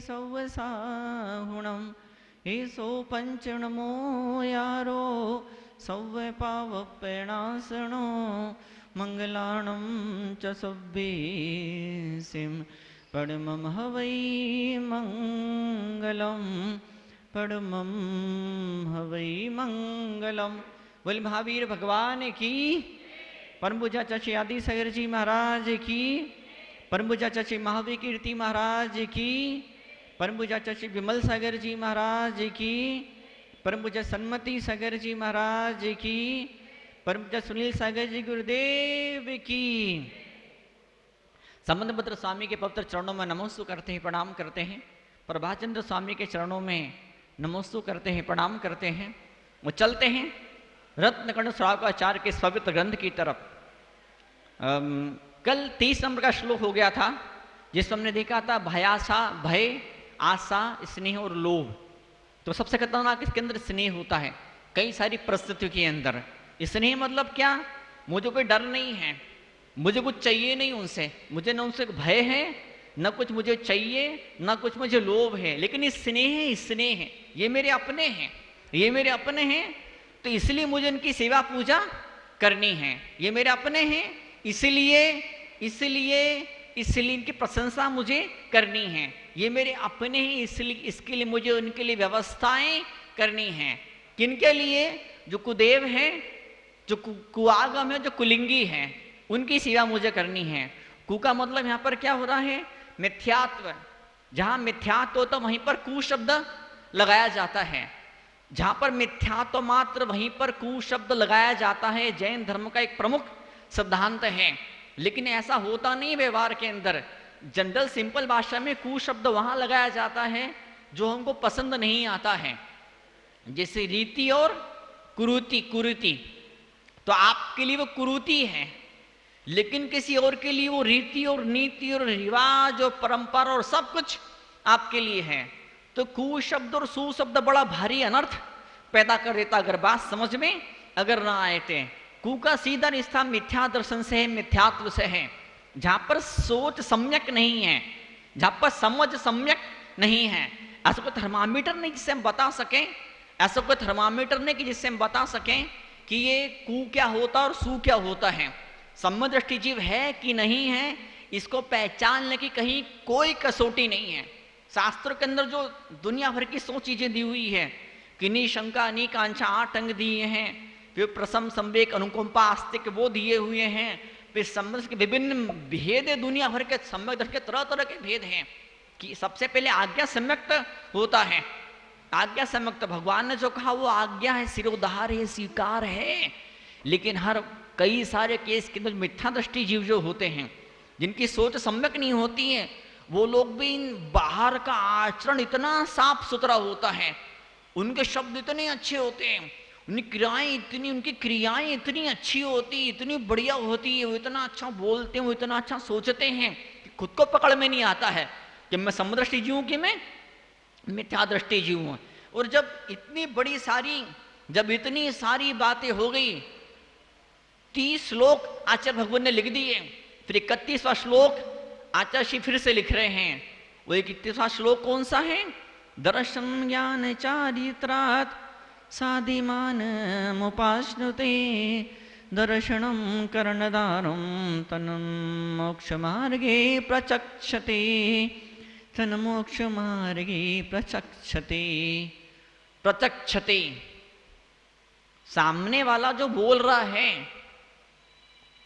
सौ साहुणम ईसो पंचणमो यारो सौ पावपेणासणो मंगलाणम च सुब्बीसिम परमं हवै मंगलम परमं हवै मंगलम। बोल महावीर भगवान की, परम पूज्य चाची आदि सागर जी महाराज की, परम पूज्य चाची महावीर कीर्ति महाराज की, परम पूज्य चाची विमल सागर जी महाराज की, परम पूज्य सन्मति सागर जी महाराज की, परम पूज्य सुनील सागर जी गुरुदेव की। संबंधपत्र स्वामी के पवित्र चरणों में नमोस्तु करते हैं, प्रणाम करते हैं। प्रभाचंद्र स्वामी के चरणों में नमोस्तु करते हैं, प्रणाम करते हैं। वो चलते हैं रत्नकर्ण श्रावकाचार्य के पवित्र ग्रंथ की तरफ। कल 30 नंबर का श्लोक हो गया था, जिसमें हमने देखा था भयासा, भय, आशा, स्नेह और लोभ। तो सबसे खतरनाक इसके अंदर स्नेह होता है कई सारी परिस्थितियों के अंदर। स्नेह मतलब क्या? मुझे कोई डर नहीं है, मुझे कुछ चाहिए नहीं उनसे, मुझे न उनसे भय है, न कुछ मुझे चाहिए, न कुछ मुझे लोभ है, लेकिन ये स्नेह है, ये मेरे अपने हैं, ये मेरे अपने हैं, तो इसलिए मुझे इनकी सेवा पूजा करनी है। ये मेरे अपने हैं, इसलिए इनकी प्रशंसा मुझे करनी है। ये मेरे अपने हैं, इसलिए इसके लिए मुझे उनके लिए व्यवस्थाएं करनी हैं। किनके लिए? जो कुदेव हैं, जो कुआगम है, जो कुलिंगी हैं, उनकी सेवा मुझे करनी है। कु का मतलब यहाँ पर क्या हो रहा है? मिथ्यात्व। जहां मिथ्यात्व होता वहीं पर कु शब्द लगाया जाता है। जहां पर मिथ्यात्व मात्र वहीं पर कु शब्द लगाया जाता है। जैन धर्म का एक प्रमुख सिद्धांत है, लेकिन ऐसा होता नहीं व्यवहार के अंदर। जनरल सिंपल भाषा में कु शब्द वहां लगाया जाता है जो हमको पसंद नहीं आता है, जैसे रीति और कुरीति। तो आपके लिए वो कुरीति है, लेकिन किसी और के लिए वो रीति और नीति और रिवाज और परंपरा और सब कुछ आपके लिए है। तो कु शब्द और सु शब्द बड़ा भारी अनर्थ पैदा कर देता अगर बात समझ में अगर ना आए थे। कु का सीधा रिश्ता मिथ्या दर्शन से है, मिथ्यात्व से है। जहां पर सोच सम्यक नहीं है, जहां पर समझ सम्यक नहीं है। ऐसा कोई थर्मामीटर नहीं जिससे हम बता सकें, ऐसा कोई थर्मामीटर नहीं कि जिससे हम बता सकें कि ये कु क्या होता और सु क्या होता है। सम्यक दृष्टि जीव है कि नहीं है, इसको पहचानने की कहीं कोई कसौटी नहीं है। शास्त्र के अंदर जो दुनिया भर की 100 चीजें दी हुई है, किन्हीं शंका अनेक आंशा 8 अंग दिए हैं, फिर प्रसम संवेक अनुकंपा आस्तिक वो दिए हुए हैं, फिर सम्यक के विभिन्न भेद है। दुनिया भर के सम्यक दर्शन के तरह तरह के भेद हैं। कि सबसे पहले आज्ञा सम्यक्त होता है। आज्ञा सम्यक्त भगवान ने जो कहा वो आज्ञा है, सिरोधार है, स्वीकार है। लेकिन हर कई सारे केस के अंदर मिथ्या दृष्टि जीव जो होते हैं, जिनकी सोच सम्यक नहीं होती है, वो लोग भी बाहर का आचरण इतना साफ सुथरा होता है, उनके शब्द इतने अच्छे होते हैं, उनकी क्रियाएं इतनी अच्छी होती, इतनी बढ़िया होती है, वो इतना अच्छा बोलते हैं, वो इतना अच्छा सोचते हैं कि खुद को पकड़ में नहीं आता है कि मैं समदृष्टि जीव हूं कि मैं मिथ्या दृष्टि जीव हूं। और जब इतनी सारी बातें हो गई, 30 श्लोक आचार्य भगवान ने लिख दिए, फिर 31वां श्लोक आचार्य श्री फिर से लिख रहे हैं। वो 31वां श्लोक कौन सा है? दर्शन ज्ञान चारित्रात् साधिमान मुपाश्नुते दर्शनम कर्णधारम तन्म मोक्ष मार्गे प्रचक्षते, तन् मोक्ष मार्गे प्रचक्षते। प्रचक्षते, सामने वाला जो बोल रहा है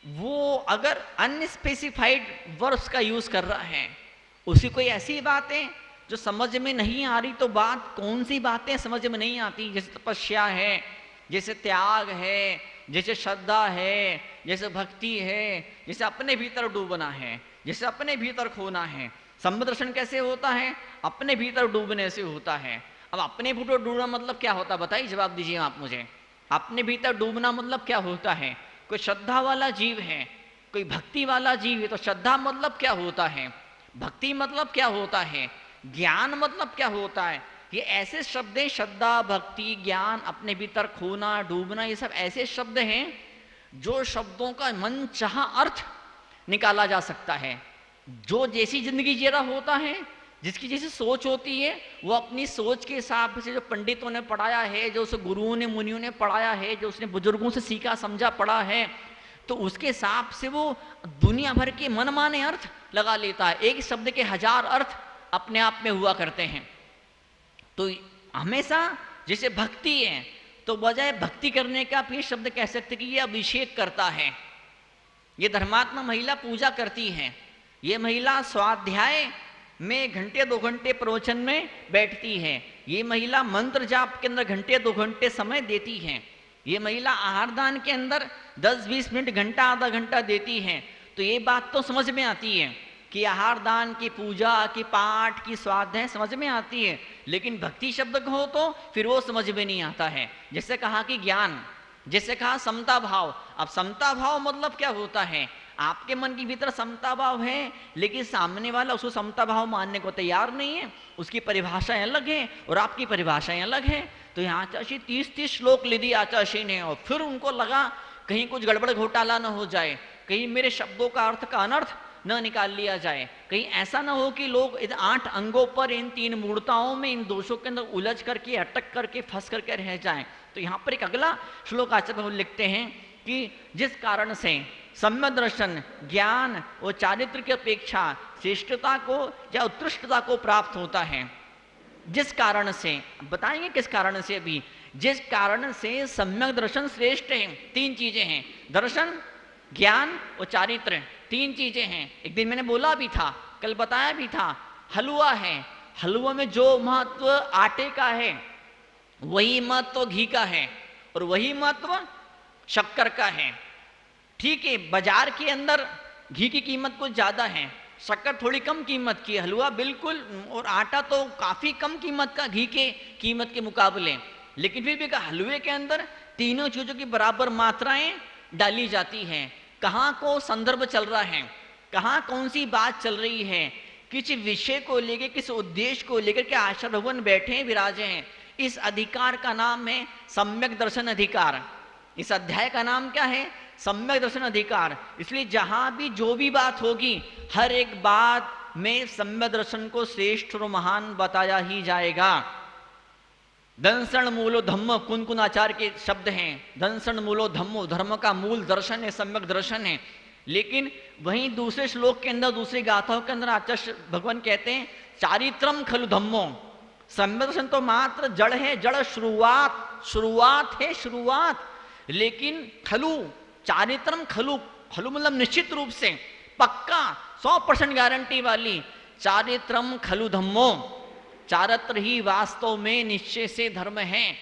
वो अगर अनस्पेसिफाइड वर्ड्स का यूज कर रहा है, उसी कोई ऐसी बातें जो समझ में नहीं आ रही, तो बात कौन सी बातें समझ में नहीं आती? जैसे तपस्या है, जैसे त्याग है, जैसे श्रद्धा है, जैसे भक्ति है, जैसे अपने भीतर डूबना है, जैसे अपने भीतर खोना है। सम्यक दर्शन कैसे होता है? अपने भीतर डूबने से होता है। अब अपने भीतर डूबना मतलब क्या होता है बताइए, जवाब दीजिए आप मुझे। अपने भीतर डूबना मतलब क्या होता है? कोई श्रद्धा वाला जीव है, कोई भक्ति वाला जीव है, तो श्रद्धा मतलब क्या होता है, भक्ति मतलब क्या होता है, ज्ञान मतलब क्या होता है? ये ऐसे शब्द हैं, श्रद्धा, भक्ति, ज्ञान, अपने भीतर खोना, डूबना, ये सब ऐसे शब्द हैं जो शब्दों का मन चाहा अर्थ निकाला जा सकता है। जो जैसी जिंदगी जी रहा होता है, जिसकी जैसी सोच होती है वो अपनी सोच के हिसाब से, जो पंडितों ने पढ़ाया है, जो उसे गुरुओं ने मुनियों ने पढ़ाया है, जो उसने बुजुर्गों से सीखा समझा पढ़ा है, तो उसके हिसाब से वो दुनिया भर के मनमाने अर्थ लगा लेता है। एक शब्द के 1000 अर्थ अपने आप में हुआ करते हैं। तो हमेशा जैसे भक्ति है, तो बजाय भक्ति करने का आप ये शब्द कह सकते कि ये अभिषेक करता है। ये धर्मात्मा महिला पूजा करती है, ये महिला स्वाध्याय में घंटे 2 घंटे प्रवचन में बैठती है, ये महिला मंत्र जाप के अंदर घंटे 2 घंटे समय देती है, ये महिला आहार दान के अंदर 10-20 मिनट, घंटा, आधा घंटा देती है। तो ये बात तो समझ में आती है कि आहार दान की पूजा की पाठ की स्वाध्याय समझ में आती है, लेकिन भक्ति शब्द कहो तो फिर वो समझ में नहीं आता है। जैसे कहा कि ज्ञान, जैसे कहा समता भाव। अब समता भाव मतलब क्या होता है? आपके मन के भीतर समता भाव है, लेकिन सामने वाला उसको समता भाव मानने को तैयार नहीं है, उसकी परिभाषाएं अलग है और आपकी परिभाषाएं अलग है। तो यहाँ आचार्य 30-30 श्लोक ले दिए आचार्य ने, और फिर उनको लगा कहीं कुछ गड़बड़ घोटाला न हो जाए, कहीं मेरे शब्दों का अर्थ का अनर्थ न निकाल लिया जाए, कहीं ऐसा ना हो कि लोग इन 8 अंगों पर, इन 3 मूर्ताओं में, इन दोषों के अंदर उलझ करके, अटक करके, फंस करके रह जाएं। तो यहाँ पर एक अगला श्लोक आचार्य लिखते हैं कि जिस कारण से सम्यक दर्शन ज्ञान और चारित्र की अपेक्षा श्रेष्ठता को या उत्कृष्टता को प्राप्त होता है, जिस कारण से, बताएंगे किस कारण से अभी, जिस कारण से सम्यक दर्शन श्रेष्ठ है। 3 चीजें हैं, दर्शन, ज्ञान और चारित्र, 3 चीजें हैं। एक दिन मैंने बोला भी था, कल बताया भी था, हलवा है, हलवा में जो महत्व आटे का है वही महत्व घी का है और वही महत्व शक्कर का है। ठीक है, बाजार के अंदर घी की कीमत कुछ ज्यादा है, शक्कर थोड़ी कम कीमत की, हलवा बिल्कुल, और आटा तो काफी कम कीमत का घी के कीमत के मुकाबले। लेकिन फिर भी हलवे के अंदर तीनों चीजों की बराबर मात्राएं डाली जाती हैं। कहाँ को संदर्भ चल रहा है, कहाँ कौन सी बात चल रही है, किस विषय को लेकर, किस उद्देश्य को लेकर के आचार्य भगवान बैठे हैं, विराजे हैं। इस अधिकार का नाम है सम्यक दर्शन अधिकार। इस अध्याय का नाम क्या है? सम्यक दर्शन अधिकार। इसलिए जहां भी जो भी बात होगी, हर एक बात में सम्यक दर्शन को श्रेष्ठ और महान बताया ही जाएगा। दंसण मूलो धम्म, कुन आचार्य के शब्द हैं, दंसण मूलो धम्मो, धर्म का मूल दर्शन है, सम्यक दर्शन है। लेकिन वहीं दूसरे श्लोक के अंदर, दूसरी गाथाओं के अंदर आचार्य भगवान कहते हैं चारित्रम खलु धम्मो। सम्यक दर्शन तो मात्र जड़ है, जड़ शुरुआत है, शुरुआत। लेकिन खलु, चारित्रम खलु, खलु मतलब निश्चित रूप से, पक्का, 100% गारंटी वाली, चारित्रम खलु धम्मो, चारित्र ही वास्तव में निश्चय से धर्म है।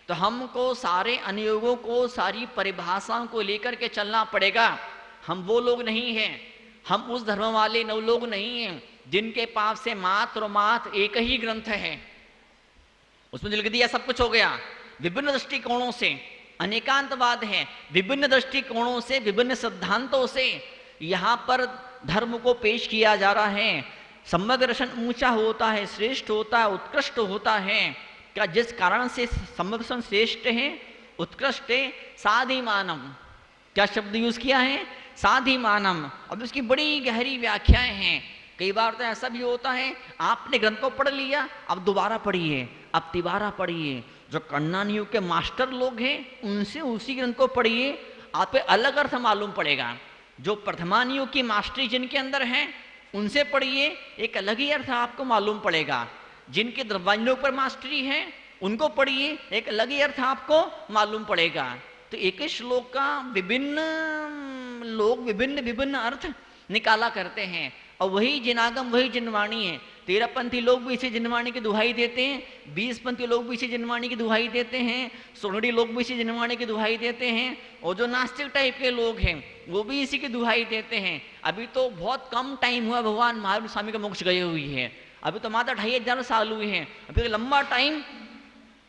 तो हमको सारे अनुयोगों को, सारी परिभाषाओं को लेकर के चलना पड़ेगा। हम वो लोग नहीं हैं, हम उस धर्म वाले नव लोग नहीं हैं जिनके पास से मात्र एक ही ग्रंथ है, उसमें लिख दिया सब कुछ हो गया। विभिन्न दृष्टिकोणों से अनेकांतवाद है, विभिन्न दृष्टिकोणों से, विभिन्न सिद्धांतों से यहाँ पर धर्म को पेश किया जा रहा है। सम्यक दर्शन ऊंचा होता है, श्रेष्ठ होता है, उत्कृष्ट होता है। क्या जिस कारण से सम्यक दर्शन श्रेष्ठ है, उत्कृष्ट है, साधिमानम, क्या शब्द यूज किया है? साधिमानम। अब इसकी बड़ी गहरी व्याख्याएं हैं। कई बार तो ऐसा भी होता है, आपने ग्रंथ को पढ़ लिया, अब दोबारा पढ़िए, अब तिबारा पढ़िए। जो कन्नानियों के मास्टर लोग हैं उनसे उसी ग्रंथ को पढ़िए, आप पे अलग अर्थ मालूम पड़ेगा। जो प्रथमानियों की मास्टरी जिनके अंदर है उनसे पढ़िए, एक अलग ही अर्थ आपको मालूम पड़ेगा। जिनके द्रव्यांजनों पर मास्टरी है उनको पढ़िए, एक अलग ही अर्थ आपको मालूम पड़ेगा। तो एक ही श्लोक का विभिन्न लोग विभिन्न विभिन्न अर्थ निकाला करते हैं, और वही जिनागम वही जिनवाणी है। 13पंथी लोग भी इसी जिनवाणी की दुहाई देते हैं, 20पंथी लोग भी इसी जिनवाणी की दुहाई देते हैं, सोनड़ी लोग भी इसी जिनवाणी की दुहाई देते हैं, और जो नास्तिक टाइप के लोग हैं वो भी इसी की दुहाई देते हैं। अभी तो बहुत कम टाइम हुआ भगवान महावीर स्वामी का मोक्ष गए हुई है, अभी तो मात्र 2500 साल हुए हैं, अभी तो लंबा टाइम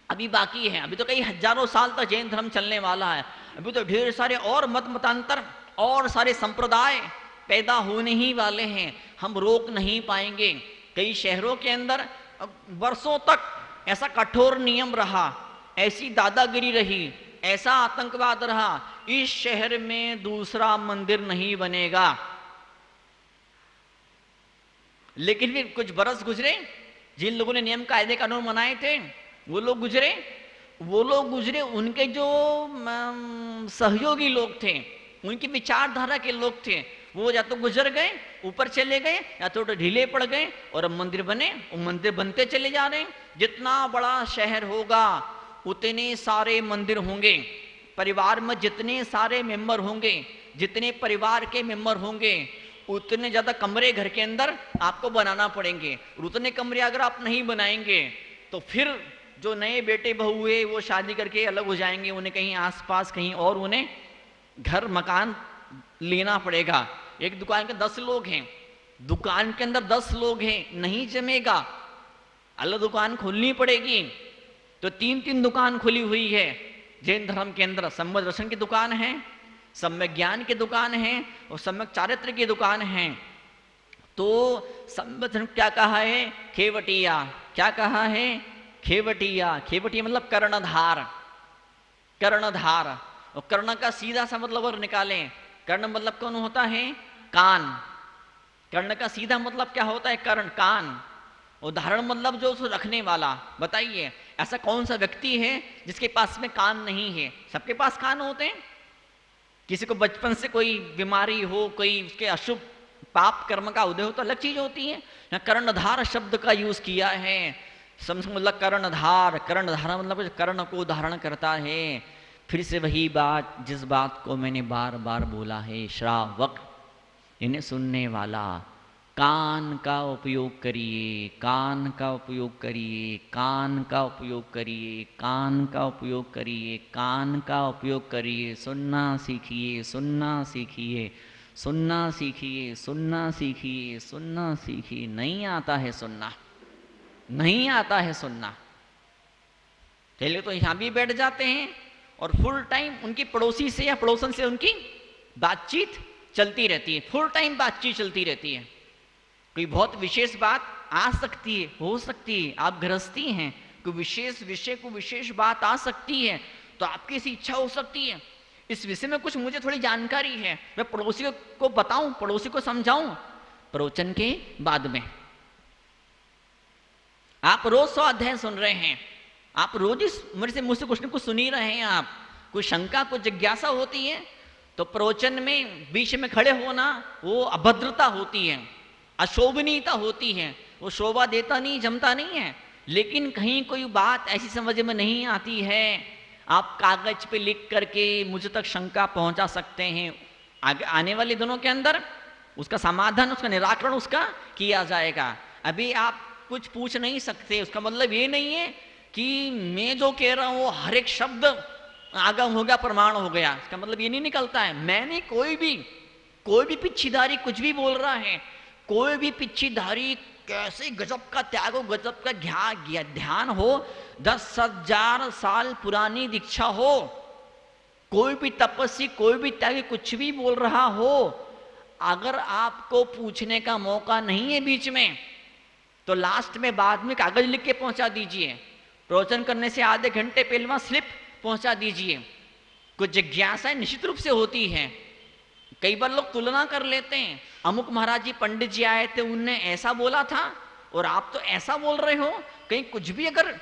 अभी बाकी है, अभी तो कई हजारों साल तक जैन धर्म चलने वाला है। अभी तो ढेर सारे और मत मतांतर और सारे संप्रदाय पैदा होने ही वाले हैं, हम रोक नहीं पाएंगे। कई शहरों के अंदर वर्षों तक ऐसा कठोर नियम रहा, ऐसी दादागिरी रही, ऐसा आतंकवाद रहा, इस शहर में दूसरा मंदिर नहीं बनेगा। लेकिन फिर कुछ बरस गुजरे, जिन लोगों ने नियम कायदे कानून बनाए थे वो लोग गुजरे, उनके जो सहयोगी लोग थे, उनकी विचारधारा के लोग थे, वो या तो गुजर गए, ऊपर चले गए, या तो ढीले पड़ गए, और अब मंदिर बने, वो मंदिर बनते चले जा रहे हैं। जितना बड़ा शहर होगा उतने सारे मंदिर होंगे, परिवार में जितने सारे मेंबर होंगे, जितने परिवार के मेंबर होंगे, उतने ज्यादा कमरे घर के अंदर आपको बनाना पड़ेंगे। और उतने कमरे अगर आप नहीं बनाएंगे तो फिर जो नए बेटे बहू हुए वो शादी करके अलग हो जाएंगे, उन्हें कहीं आसपास कहीं और उन्हें घर मकान लेना पड़ेगा। एक दुकान के 10 लोग हैं, दुकान के अंदर 10 लोग हैं, नहीं जमेगा, अलग दुकान खोलनी पड़ेगी। तो 3-3 दुकान खुली हुई है जैन धर्म के अंदर। सम्यक दर्शन की दुकान है, सम्यक ज्ञान की दुकान है, और सम्यक चारित्र की दुकान है। तो सम्यक धर्म क्या कहा है? खेवटिया। क्या कहा है? खेवटिया। खेवटिया मतलब कर्णधार, कर्णधार। और कर्ण का सीधा सा मतलब और निकालें, कर्ण मतलब कौन होता है? कान। कर्ण का सीधा मतलब क्या होता है? कर्ण, कान। उदाहरण मतलब जो उसको रखने वाला। बताइए ऐसा कौन सा व्यक्ति है जिसके पास में कान नहीं है? सबके पास कान होते हैं। किसी को बचपन से कोई बीमारी हो, कोई उसके अशुभ पाप कर्म का उदय हो तो अलग चीज होती है। यहाँ कर्णधार शब्द का यूज किया है। मतलब कर्णधार, कर्णधार मतलब कर्ण को धारण करता है। फिर से वही बात, जिस बात को मैंने बार बार बोला है, श्रावक इन्हें सुनने वाला। कान का उपयोग करिए, कान का उपयोग करिए, कान का उपयोग करिए, कान का उपयोग करिए, कान का उपयोग करिए। सुनना सीखिए, सुनना सीखिए, सुनना सीखिए, सुनना सीखिए, सुनना सीखिए। नहीं आता है सुनना, नहीं आता है सुनना। चलिए तो यहां भी बैठ जाते हैं और फुल टाइम उनकी पड़ोसी से या पड़ोसन से उनकी बातचीत चलती रहती है, फुल टाइम बातचीत चलती रहती है। कोई बहुत विशेष बात आ सकती है, हो सकती है, आप गृहस्थी हैं, कोई विशेष विषय को विशेष बात आ सकती है, तो आपकी ऐसी इच्छा हो सकती है इस विषय में कुछ मुझे थोड़ी जानकारी है, मैं पड़ोसी को बताऊं, पड़ोसी को समझाऊं। प्रवचन के बाद में आप रोज 100 अध्याय सुन रहे हैं, आप रोज इस मेरे से मुझसे कुछ न कुछ सुन ही रहे हैं, आप कोई शंका, कोई जिज्ञासा होती है तो प्रवचन में बीच में खड़े होना वो अभद्रता होती है, अशोभनीयता होती है, वो शोभा देता नहीं, जमता नहीं है। लेकिन कहीं कोई बात ऐसी समझ में नहीं आती है, आप कागज पे लिख करके मुझे तक शंका पहुंचा सकते हैं। आगे आने वाले दिनों के अंदर उसका समाधान, उसका निराकरण उसका किया जाएगा। अभी आप कुछ पूछ नहीं सकते, उसका मतलब ये नहीं है कि मैं जो कह रहा हूं हर एक शब्द आगम हो गया, प्रमाण हो गया, इसका मतलब ये नहीं निकलता है। मैंने कोई भी पिच्छीधारी कुछ भी बोल रहा है, कोई भी पिच्छीधारी कैसे गजब का त्याग हो, गजब का ध्यान हो, 10,000 साल पुरानी दीक्षा हो, कोई भी तपस्वी, कोई भी त्यागी कुछ भी बोल रहा हो, अगर आपको पूछने का मौका नहीं है बीच में, तो लास्ट में बाद में कागज लिख के पहुंचा दीजिए। प्रवचन करने से आधे घंटे पहले वहां स्लिप पहुंचा दीजिए। कुछ जिज्ञासाएं निश्चित रूप से होती है। कई बार लोग तुलना कर लेते हैं, अमुक महाराज जी पंडित जी आए थे, उनने ऐसा बोला था और आप तो ऐसा बोल रहे हो। कहीं कुछ भी अगर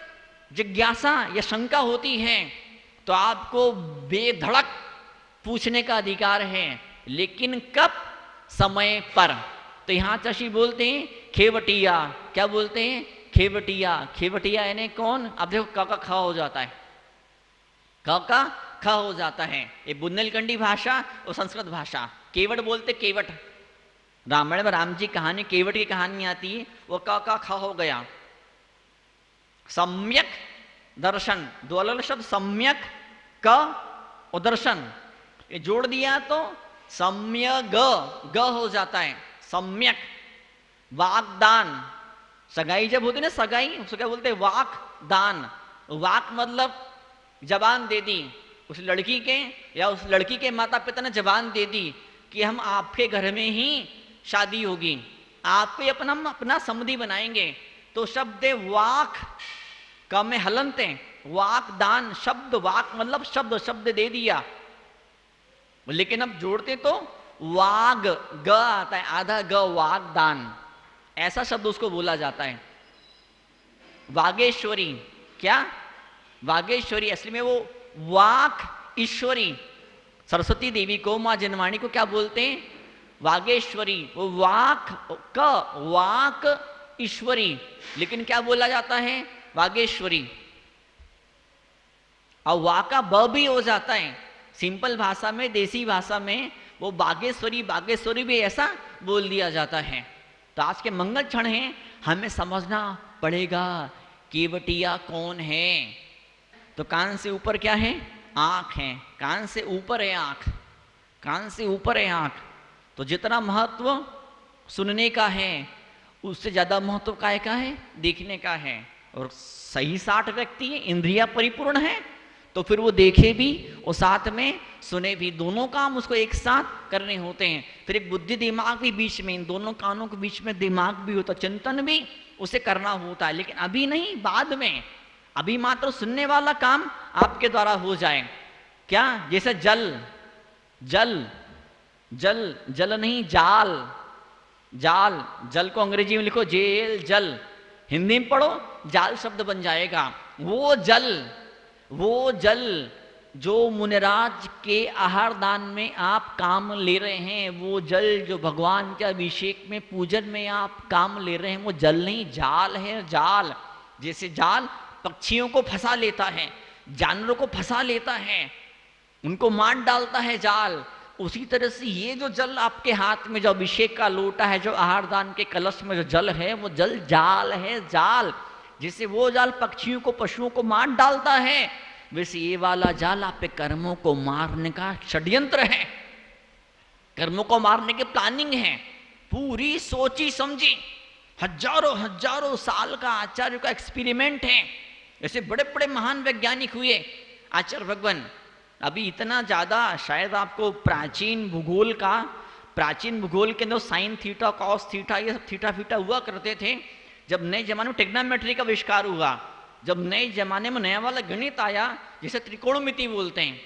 जिज्ञासा या शंका होती है तो आपको बेधड़क पूछने का अधिकार है, लेकिन कब? समय पर। तो यहां चशी बोलते हैं खेवटिया। क्या बोलते हैं? खेवटिया। खेवटिया यानी कौन? अब देखो क का ख हो जाता है, क का ख हो जाता है। ये बुंदेलखंडी भाषा और संस्कृत भाषा। केवट बोलते केवट, रामायण में राम जी कहानी, केवट की कहानी आती है, वो क का ख हो गया। सम्यक दर्शन, दो अलग शब्द, सम्यक क और दर्शन, ये जोड़ दिया तो सम्यक ग हो जाता है। सम्यक। वाकदान, सगाई जब होती है ना, सगाई, उसको क्या बोलते हैं? वाक दान। वाक मतलब जबान दे दी उस लड़की के, या उस लड़की के माता पिता ने जबान दे दी कि हम आपके घर में ही शादी होगी, आपको अपना समधी बनाएंगे। तो शब्द वाक का में हलंत है, वाक दान शब्द, वाक मतलब शब्द, शब्द दे दिया। लेकिन अब जोड़ते तो वाग ग आता है, आधा ग, वाग दान। ऐसा शब्द उसको बोला जाता है। वागेश्वरी, क्या वागेश्वरी, असली में वो वाक ईश्वरी, सरस्वती देवी को, माँ जनवाणी को क्या बोलते हैं? वागेश्वरी। वो वाक ईश्वरी, लेकिन क्या बोला जाता है? वागेश्वरी। और वा का ब भी हो जाता है। सिंपल भाषा में, देसी भाषा में वो बागेश्वरी, बागेश्वरी भी ऐसा बोल दिया जाता है। तो आज के मंगल क्षण है, हमें समझना पड़ेगा केवटिया कौन है। तो कान से ऊपर क्या है? आंख है। कान से ऊपर है आंख, कान से ऊपर है आंख। तो जितना महत्व सुनने का है, उससे ज्यादा महत्व काय का है? देखने का है। और सही 60 व्यक्ति है, इंद्रिया परिपूर्ण है, तो फिर वो देखे भी और साथ में सुने भी, दोनों काम उसको एक साथ करने होते हैं। फिर एक बुद्धि दिमाग भी बीच में, इन दोनों कानों के बीच में दिमाग भी होता, चिंतन भी उसे करना होता है। लेकिन अभी नहीं, बाद में। अभी मात्र सुनने वाला काम आपके द्वारा हो जाए। क्या? जैसे जल, जल जल जल नहीं, जाल, जाल, जल को अंग्रेजी में लिखो जेल, जल, हिंदी में पढ़ो जाल शब्द बन जाएगा। वो जल, वो जल जो मुनिराज के आहार दान में आप काम ले रहे हैं, वो जल जो भगवान के अभिषेक में, पूजन में आप काम ले रहे हैं, वो जल नहीं, जाल है, जाल। जैसे जाल पक्षियों को फंसा लेता है, जानवरों को फंसा लेता है, उनको मार डालता है जाल, उसी तरह से ये जो जल आपके हाथ में, जो अभिषेक का लोटा है, जो आहार दान के कलश में जो जल है, वो जल जाल है, जाल। जैसे वो जाल पक्षियों को, पशुओं को मार डालता है, वैसे ये वाला जाल आप पे कर्मों को मारने का षड्यंत्र है, कर्मों को मारने की प्लानिंग है, पूरी सोची समझी, हजारों हजारों साल का आचार्य का एक्सपेरिमेंट है। ऐसे बड़े बड़े महान वैज्ञानिक हुए आचार्य भगवान। अभी इतना ज़्यादा शायद आपको प्राचीन भूगोल का, प्राचीन भूगोल के अंदर साइन थीटा, कॉस थीटा, ये सब थीटा फीटा हुआ करते थे। जब नए जमाने में टेक्नोमेट्री का आविष्कार हुआ, जब नए जमाने में नया वाला गणित आया, जिसे त्रिकोणमिति बोलते हैं,